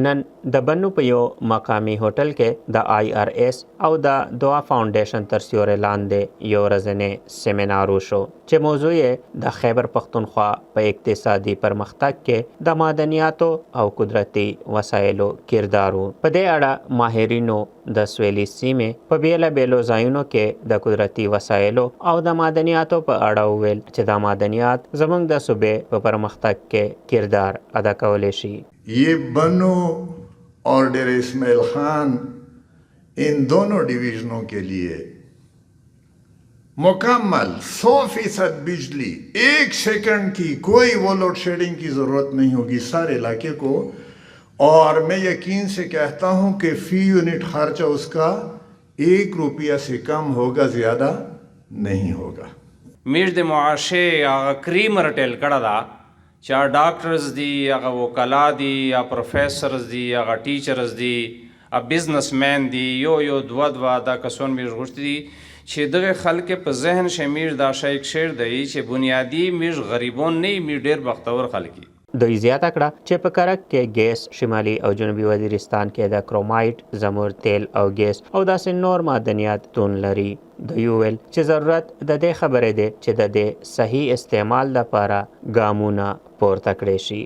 نن د بنو په یو مقامي هوټل کې د IRS او د دعا فاونډیشن تر سیوري لاندې یو ورځنی سیمینار وشو چې موضوع یې د خیبر پښتونخوا په اقتصادي پرمختګ کې د معدنیاتو او قدرتي وسایلو کردار و. په دې اړه ماهرینو د سویلي سیمې په بیلابیلو ځایونو کې د قدرتي وسایلو او د معدنیاتو په اړه وویل چې دا معدنیات زموږ د صوبې په پرمختګ کې کردار ادا کولی شي. ये बनो और डेरा इस्माइल खान इन दोनों डिवीजनों के लिए मुकम्मल 100% बिजली 1 सेकंड की कोई वो लोड शेडिंग की ज़रूरत नहीं होगी सारे इलाके को. और मैं यकीन से कहता हूँ कि फ़ी यूनिट खर्चा उसका 1 रुपया से कम होगा, ज़्यादा नहीं होगा. मीर दे मुआशे क्रीमर टेल कड़ा چا ډاکټرز دي هغه وکلا دي یا پروفیسرز دي هغه ټیچرز دي بزنس مین دي یو دوه دا کسون میر غوښتي دي چې دغه خلک په ذهن شمیر دا شایک شیر دی چې بنیادی میر غریبون نه میر ډیر بختور خلک دي. دوی زیاته کړه چې په کرک کې ګیس، شمالي او جنوبي وزیرستان کې د کرومایټ، زمور تیل او ګیس او داسې نور معدنیات تون لري. دوی ویل چې ضرورت د دې خبرې دی چې د دې صحیح استعمال لپاره ګامونه پورته کړی شي.